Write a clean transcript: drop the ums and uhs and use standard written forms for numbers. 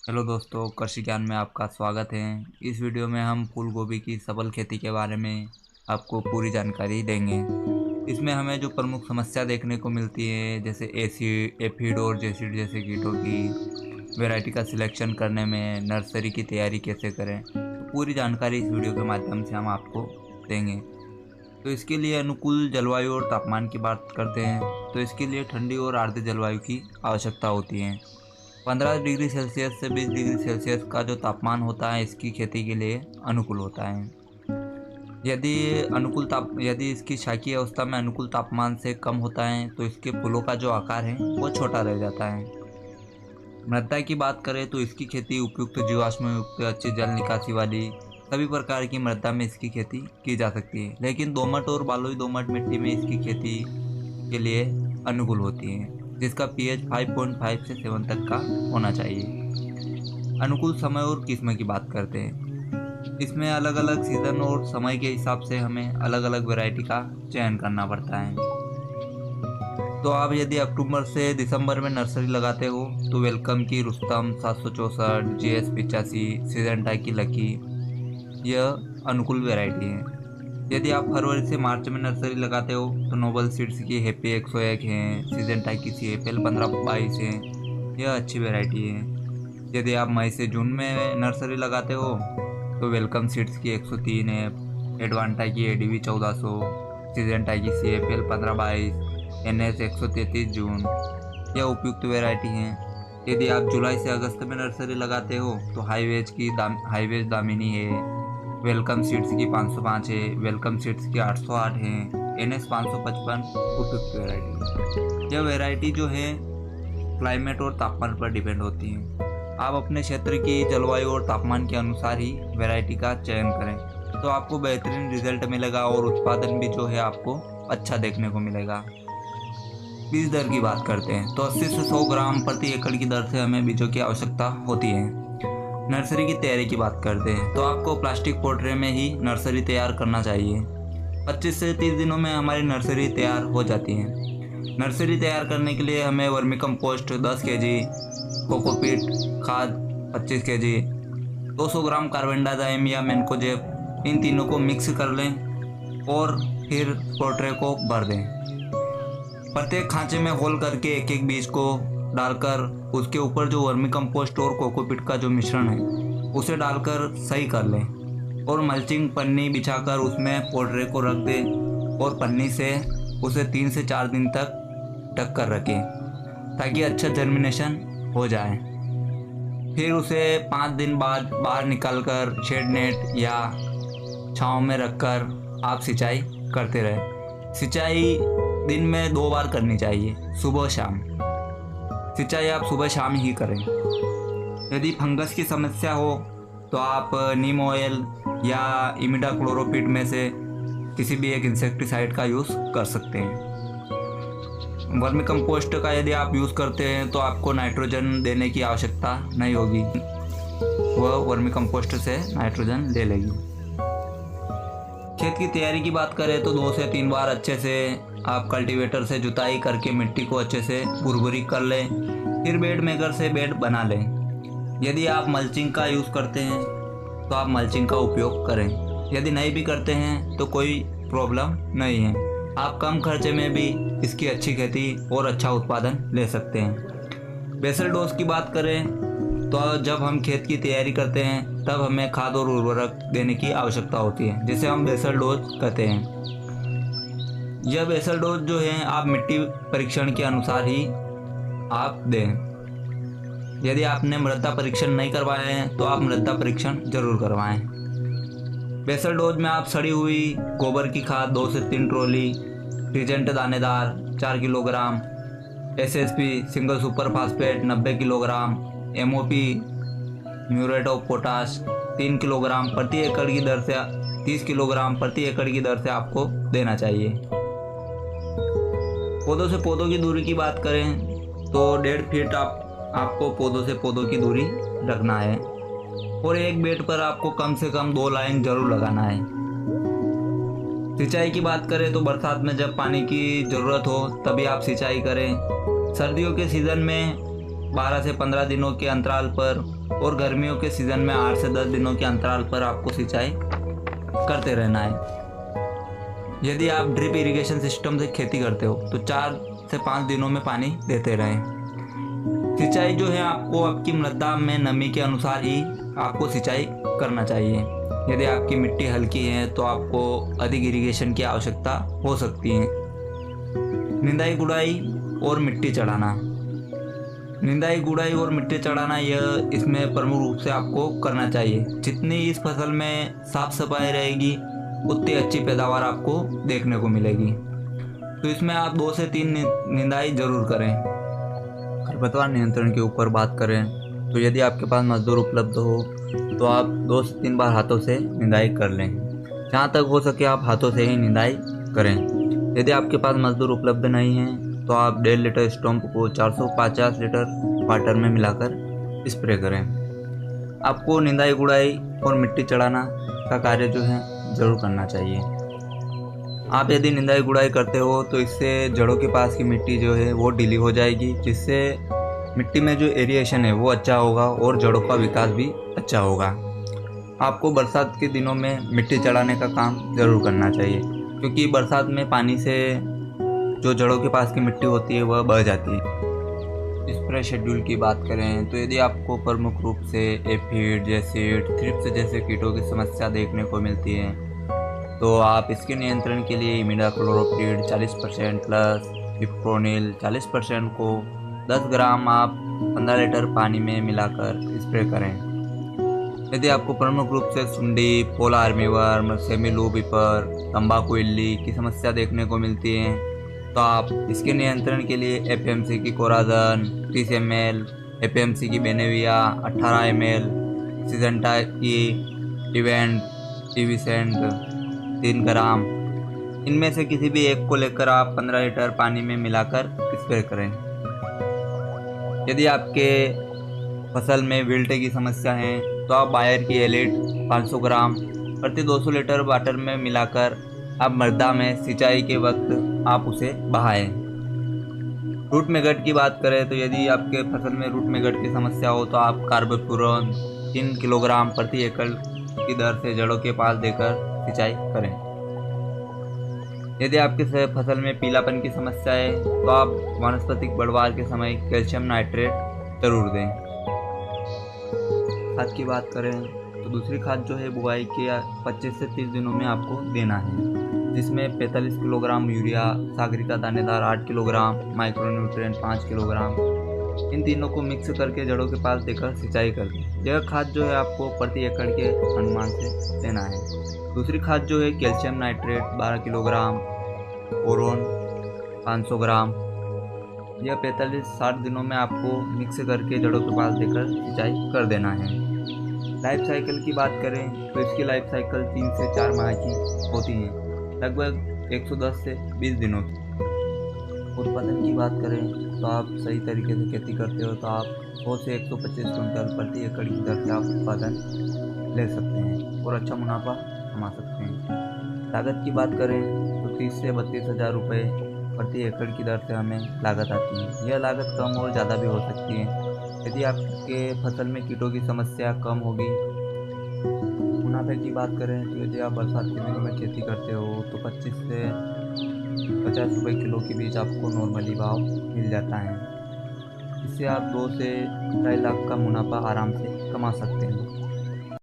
Hello दोस्तों, कृषि ज्ञान में आपका स्वागत है। इस वीडियो में हम फूल गोभी की सफल खेती के बारे में आपको पूरी जानकारी देंगे। इसमें हमें जो प्रमुख समस्या देखने को मिलती है, जैसे एफिड और जेसिड जैसे कीटों की, वैरायटी का सिलेक्शन करने में, नर्सरी की तैयारी कैसे करें, तो पूरी जानकारी इस वीडियो के माध्यम से हम आपको देंगे। तो इसके लिए अनुकूल जलवायु और तापमान की बात करते हैं, तो इसके लिए ठंडी और आर्द्र जलवायु की आवश्यकता होती है। 15 डिग्री सेल्सियस से 20 डिग्री सेल्सियस का जो तापमान होता है इसकी खेती के लिए अनुकूल होता है। यदि इसकी शाकीय अवस्था में अनुकूल तापमान से कम होता है तो इसके फूलों का जो आकार है वो छोटा रह जाता है। मृदा की बात करें तो इसकी खेती उपयुक्त जीवाश्म युक्त अच्छी जल निकासी वाली सभी प्रकार की मृदा में इसकी खेती की जा सकती है, लेकिन दोमट और बलुई दोमट मिट्टी में इसकी खेती के लिए अनुकूल होती है, जिसका पीएच 5.5 से 7 तक का होना चाहिए। अनुकूल समय और किस्म की बात करते हैं। इसमें अलग अलग सीज़न और समय के हिसाब से हमें अलग अलग वैरायटी का चयन करना पड़ता है। तो आप यदि अक्टूबर से दिसंबर में नर्सरी लगाते हो तो वेलकम की रुस्तम 764, GS 85, सीजेंटा की लकी, यह अनुकूल वैरायटी है। यदि आप फरवरी से मार्च में नर्सरी लगाते हो तो नोबल सीड्स की हैप्पी 101 है, सीजेंटा की CFL 1522 है, यह अच्छी वैरायटी है। यदि आप मई से जून में नर्सरी लगाते हो तो वेलकम सीड्स की 103 है, एडवांटा की ADV 1400, सीजेंटा की CFL 1522, NS 133 जून, यह उपयुक्त वैरायटी है। यदि आप जुलाई से अगस्त में नर्सरी लगाते हो तो हाईवेज दामिनी है, वेलकम सीड्स की 505 है, वेलकम सीड्स की 808 है, NS 555 उपयुक्त वैरायटी है। यह वैरायटी जो है क्लाइमेट और तापमान पर डिपेंड होती है। आप अपने क्षेत्र की जलवायु और तापमान के अनुसार ही वैरायटी का चयन करें तो आपको बेहतरीन रिजल्ट मिलेगा और उत्पादन भी जो है आपको अच्छा देखने को मिलेगा। बीज दर की बात करते हैं तो 80 से 100 ग्राम प्रति एकड़ की दर से हमें बीजों की आवश्यकता होती है। नर्सरी की तैयारी की बात करते हैं तो आपको प्लास्टिक पोट्रे में ही नर्सरी तैयार करना चाहिए। 25 से 30 दिनों में हमारी नर्सरी तैयार हो जाती है। नर्सरी तैयार करने के लिए हमें वर्मी कंपोस्ट 10 kg, कोकोपीट खाद 25 kg, 200 ग्राम कार्बन डाइजाइम या मैनकोजेब, इन तीनों को मिक्स कर लें और फिर पोट्रे को भर दें। प्रत्येक खांचे में होल करके एक एक बीज को डालकर उसके ऊपर जो वर्मी कंपोस्ट और कोकोपीट का जो मिश्रण है उसे डालकर सही कर लें और मल्चिंग पन्नी बिछाकर उसमें पोट्रे को रख दें और पन्नी से उसे 3 से 4 दिन तक ढक कर रखें ताकि अच्छा जर्मिनेशन हो जाए। फिर उसे 5 दिन बाद बाहर निकालकर शेड नेट या छांव में रखकर आप सिंचाई करते रहें। सिंचाई दिन में 2 बार करनी चाहिए, सुबह शाम। सिंचाई आप सुबह शाम ही करें। यदि फंगस की समस्या हो तो आप नीम ऑयल या इमिडाक्लोरोपिड में से किसी भी एक इंसेक्टिसाइड का यूज़ कर सकते हैं। वर्मी कंपोस्ट का यदि आप यूज़ करते हैं तो आपको नाइट्रोजन देने की आवश्यकता नहीं होगी, वह वर्मी कंपोस्ट से नाइट्रोजन ले लेगी। खेत की तैयारी की बात करें तो 2 से 3 बार अच्छे से आप कल्टीवेटर से जुताई करके मिट्टी को अच्छे से भुरभुरी कर लें, फिर बेड मेकर से बेड बना लें। यदि आप मल्चिंग का यूज़ करते हैं तो आप मल्चिंग का उपयोग करें। यदि नहीं भी करते हैं तो कोई प्रॉब्लम नहीं है, आप कम खर्चे में भी इसकी अच्छी खेती और अच्छा उत्पादन ले सकते हैं। बेसल डोज की बात करें तो जब हम खेत की तैयारी करते हैं तब हमें खाद और उर्वरक देने की आवश्यकता होती है, जिसे हम बेसल डोज कहते हैं। यह बेसल डोज जो है आप मिट्टी परीक्षण के अनुसार ही आप दें। यदि आपने मृदा परीक्षण नहीं करवाया है तो आप मृदा परीक्षण जरूर करवाएं। बेसल डोज में आप सड़ी हुई गोबर की खाद 2 से 3 ट्रॉली, रिजेंट दानेदार 4 kilogram, SSP single super phosphate 90 kilogram, MOP muriate of potash 3 kilogram प्रति एकड़ की दर से 30 किलोग्राम प्रति एकड़ की दर से आपको देना चाहिए। पौधों से पौधों की दूरी की बात करें तो 1.5 फीट आपको पौधों से पौधों की दूरी रखना है और एक बेड पर आपको कम से कम 2 लाइन जरूर लगाना है। सिंचाई की बात करें तो बरसात में जब पानी की ज़रूरत हो तभी आप सिंचाई करें। सर्दियों के सीज़न में 12 से 15 दिनों के अंतराल पर और गर्मियों के सीज़न में 8 से 10 दिनों के अंतराल पर आपको सिंचाई करते रहना है। यदि आप ड्रिप इरिगेशन सिस्टम से खेती करते हो तो 4 से 5 दिनों में पानी देते रहें। सिंचाई जो है आपको आपकी मृदा में नमी के अनुसार ही आपको सिंचाई करना चाहिए। यदि आपकी मिट्टी हल्की है तो आपको अधिक इरिगेशन की आवश्यकता हो सकती है। निंदाई गुड़ाई और मिट्टी चढ़ाना। निंदाई गुड़ाई और मिट्टी चढ़ाना यह इसमें प्रमुख रूप से आपको करना चाहिए। जितनी इस फसल में साफ सफाई रहेगी उतनी अच्छी पैदावार आपको देखने को मिलेगी। तो इसमें आप 2 से 3 निंदाई जरूर करें। खरपतवार नियंत्रण के ऊपर बात करें तो यदि आपके पास मजदूर उपलब्ध हो तो आप 2 से 3 बार हाथों से निंदाई कर लें। जहाँ तक हो सके आप हाथों से ही निंदाई करें। यदि आपके पास मजदूर उपलब्ध नहीं हैं तो आप 1.5 लीटर स्टम्प को 450 लीटर वाटर में मिलाकर स्प्रे करें। आपको निंदाई गुड़ाई और मिट्टी चढ़ाना का कार्य जो है ज़रूर करना चाहिए। आप यदि निंदाई गुड़ाई करते हो तो इससे जड़ों के पास की मिट्टी जो है वो ढीली हो जाएगी, जिससे मिट्टी में जो एरिएशन है वो अच्छा होगा और जड़ों का विकास भी अच्छा होगा। आपको बरसात के दिनों में मिट्टी चढ़ाने का काम ज़रूर करना चाहिए, क्योंकि बरसात में पानी से जो जड़ों के पास की मिट्टी होती है वह बह जाती है। स्प्रे शेड्यूल की बात करें तो यदि आपको प्रमुख रूप से एफिड, जेसिड, थ्रिप्स जैसे कीटों की समस्या देखने को मिलती है तो आप इसके नियंत्रण के लिए इमिडाक्लोप्रिड 40% प्लस फिप्रोनिल 40% को 10 ग्राम आप 15 लीटर पानी में मिलाकर स्प्रे करें। यदि आपको प्रमुख रूप से सुंडी, पोला आर्मीवर्म, सेमिलूबिपर, तंबाकू इल्ली की समस्या देखने को मिलती है तो आप इसके नियंत्रण के लिए एपीएमसी की कोराजन 30 ml, एपीएमसी की बेनेविया 18 ml, सिजेंटा की टिविसेंट 3 ग्राम, इनमें से किसी भी एक को लेकर आप 15 लीटर पानी में मिलाकर स्प्रे करें। यदि आपके फसल में विल्टे की समस्या है तो आप बायर की एलिट 500 ग्राम प्रति 200 लीटर वाटर में मिलाकर आप मृदा में सिंचाई के वक्त आप उसे बहाएं। रूट मैगट की बात करें तो यदि आपके फसल में रूट मैगट की समस्या हो तो आप कार्बोफ्यूरॉन 3 किलोग्राम प्रति एकड़ की दर से जड़ों के पास देकर सिंचाई करें। यदि आपके फसल में पीलापन की समस्या है तो आप वानस्पतिक बढ़वार के समय कैल्शियम नाइट्रेट जरूर दें। खाद की बात करें तो दूसरी खाद जो है बुआई के 25 से 30 दिनों में आपको देना है, जिसमें 45 किलोग्राम यूरिया, सागरिका दानेदार 8 किलोग्राम, माइक्रोन्यूट्रिएंट 5 किलोग्राम, इन तीनों को मिक्स करके जड़ों के पास देकर सिंचाई कर दें। यह खाद जो है आपको प्रति एकड़ के अनुमान से देना है। दूसरी खाद जो है कैल्शियम नाइट्रेट 12 किलोग्राम, बोरोन 500 ग्राम, यह 45-60 दिनों में आपको मिक्स करके जड़ों के पास देकर सिंचाई कर देना है। लाइफ साइकिल की बात करें तो इसकी लाइफ साइकिल 3 से 4 माह की होती है, लगभग 110 से 20 दिनों की। उत्पादन की बात करें तो आप सही तरीके से खेती करते हो तो आप 100 से 125 क्विंटल प्रति एकड़ की दर से आप उत्पादन ले सकते हैं और अच्छा मुनाफा कमा सकते हैं। लागत की बात करें तो 30 से 32 हज़ार रुपये प्रति एकड़ की दर से हमें लागत आती है। यह लागत कम और ज़्यादा भी हो सकती है यदि आपके फसल में कीटों की समस्या कम होगी। मुनाफे की बात करें तो यदि आप बरसात के दिनों में खेती करते हो तो 25 से 50 रुपये किलो के बीच आपको नॉर्मली भाव मिल जाता है। इससे आप 2 से 2.5 लाख का मुनाफा आराम से कमा सकते हैं।